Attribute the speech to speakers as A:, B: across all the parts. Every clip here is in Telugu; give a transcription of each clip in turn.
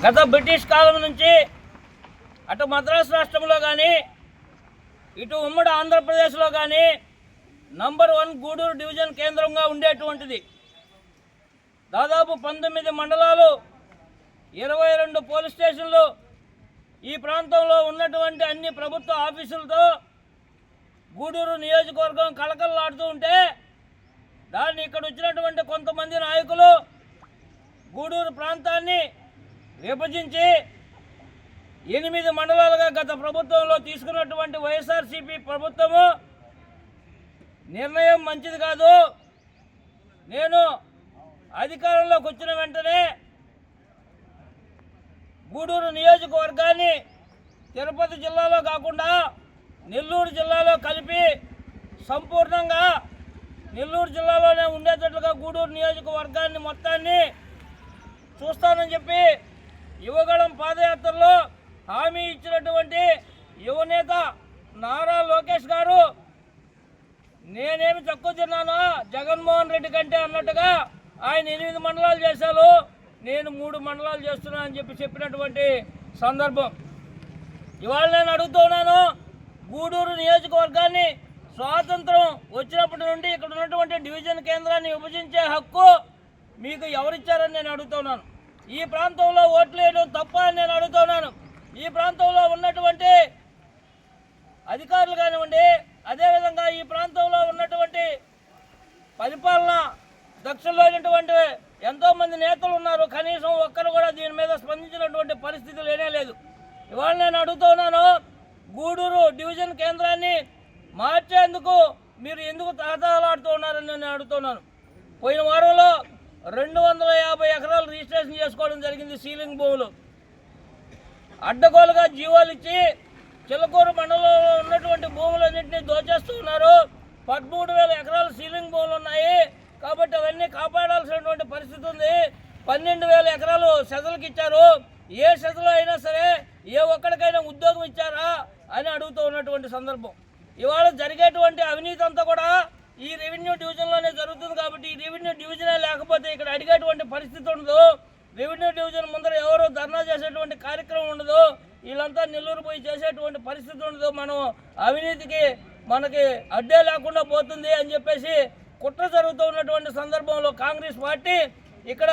A: గత బ్రిటిష్ కాలం నుంచి అటు మద్రాసు రాష్ట్రంలో కానీ ఇటు ఉమ్మడి ఆంధ్రప్రదేశ్లో కానీ నంబర్ 1 గూడూరు డివిజన్ కేంద్రంగా ఉండేటువంటిది. దాదాపు 19 మండలాలు, 22 పోలీస్ స్టేషన్లు, ఈ ప్రాంతంలో ఉన్నటువంటి అన్ని ప్రభుత్వ ఆఫీసులతో గూడూరు నియోజకవర్గం కళకళలాడుతూ ఉంటే దాన్ని ఇక్కడ వచ్చినటువంటి కొంతమంది నాయకులు గూడూరు ప్రాంతాన్ని విభజించి 8 మండలాలుగా గత ప్రభుత్వంలో తీసుకున్నటువంటి వైఎస్ఆర్సీపీ ప్రభుత్వము నిర్ణయం మంచిది కాదు. నేను అధికారంలోకి వచ్చిన వెంటనే గూడూరు నియోజకవర్గాన్ని తిరుపతి జిల్లాలో కాకుండా నెల్లూరు జిల్లాలో కలిపి సంపూర్ణంగా నెల్లూరు జిల్లాలోనే ఉండేటట్లుగా గూడూరు నియోజకవర్గాన్ని మొత్తాన్ని చూస్తానని చెప్పి యువగళం పాదయాత్రలో హామీ ఇచ్చినటువంటి యువనేత నారా లోకేష్ గారు నేనేమి తక్కువ తిన్నానో జగన్మోహన్ రెడ్డి కంటే అన్నట్టుగా ఆయన 8 మండలాలు చేశారు, నేను 3 మండలాలు చేస్తున్నా అని చెప్పినటువంటి సందర్భం. ఇవాళ నేను అడుగుతున్నాను, గూడూరు నియోజకవర్గాన్ని స్వాతంత్రం వచ్చినప్పటి నుండి ఇక్కడ ఉన్నటువంటి డివిజన్ కేంద్రాన్ని విభజించే హక్కు మీకు ఎవరిచ్చారని నేను అడుగుతున్నాను. ఈ ప్రాంతంలో ఓట్లు వేయడం తప్ప అని నేను అడుగుతున్నాను. ఈ ప్రాంతంలో ఉన్నటువంటి అధికారులు కానివ్వండి, అదేవిధంగా ఈ ప్రాంతంలో ఉన్నటువంటి పరిపాలన దక్షుల్లో అయినటువంటి ఎంతోమంది నేతలు ఉన్నారు, కనీసం ఒక్కరు కూడా దీని మీద స్పందించినటువంటి పరిస్థితి లేనే లేదు. ఇవాళ నేను అడుగుతున్నాను, గూడూరు డివిజన్ కేంద్రాన్ని మార్చేందుకు మీరు ఎందుకు తాతాలాడుతూ ఉన్నారని నేను అడుగుతున్నాను. పోయిన వారంలో 250 ఎకరాలు రిజిస్ట్రేషన్ చేసుకోవడం జరిగింది. సీలింగ్ భూములు అడ్డగోలుగా జీవోలు ఇచ్చి చిలకూరు మండలంలో ఉన్నటువంటి భూములన్నింటినీ దోచేస్తూ ఉన్నారు. 13,000 ఎకరాలు సీలింగ్ భూములు ఉన్నాయి కాబట్టి అవన్నీ కాపాడాల్సినటువంటి పరిస్థితి ఉంది. 12,000 ఎకరాలు సెదలకు ఇచ్చారు. ఏ సెదలో అయినా సరే ఏ ఒక్కడికైనా ఉద్యోగం ఇచ్చారా అని అడుగుతూ ఉన్నటువంటి సందర్భం. ఇవాళ జరిగేటువంటి అవినీతి అంతా కూడా ఈ రెవెన్యూ డివిజన్లోనే జరుగుతుంది కాబట్టి ఈ రెవెన్యూ డివిజనే లేకపోతే ఇక్కడ అడిగేటువంటి పరిస్థితి ఉండదు. రెవెన్యూ డివిజన్ ముందర ఎవరు ధర్నా చేసేటువంటి కార్యక్రమం ఉండదు. వీళ్ళంతా నెల్లూరు పోయి చేసేటువంటి పరిస్థితి ఉండదు. మనం అవినీతికి మనకి అడ్డే లేకుండా పోతుంది అని చెప్పేసి కుట్ర జరుగుతూ ఉన్నటువంటి సందర్భంలో కాంగ్రెస్ పార్టీ ఇక్కడ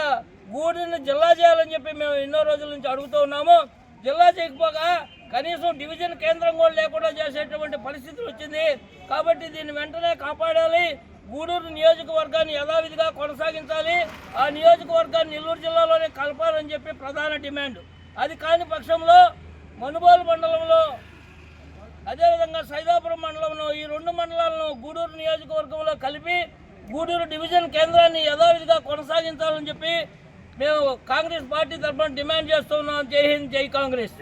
A: గూడూరుని జిల్లా చేయాలని చెప్పి మేము ఎన్నో రోజుల నుంచి అడుగుతూ ఉన్నాము. జిల్లా చేయకపోగా కనీసం డివిజన్ కేంద్రం కూడా లేకుండా చేసేటువంటి పరిస్థితులు వచ్చింది. కాబట్టి దీన్ని వెంటనే కాపాడాలి. గూడూరు నియోజకవర్గాన్ని యథావిధిగా కొనసాగించాలి. ఆ నియోజకవర్గాన్ని నెల్లూరు జిల్లాలోనే కలపాలని చెప్పి ప్రధాన డిమాండ్. అది కాని పక్షంలో మనుబోలు మండలంలో అదేవిధంగా సైదాపురం మండలంలో ఈ 2 మండలాలను గూడూరు నియోజకవర్గంలో కలిపి గూడూరు డివిజన్ కేంద్రాన్ని యథావిధిగా కొనసాగించాలని చెప్పి మేము కాంగ్రెస్ పార్టీ తరఫున డిమాండ్ చేస్తున్నాం. జై హింద్, జై కాంగ్రెస్.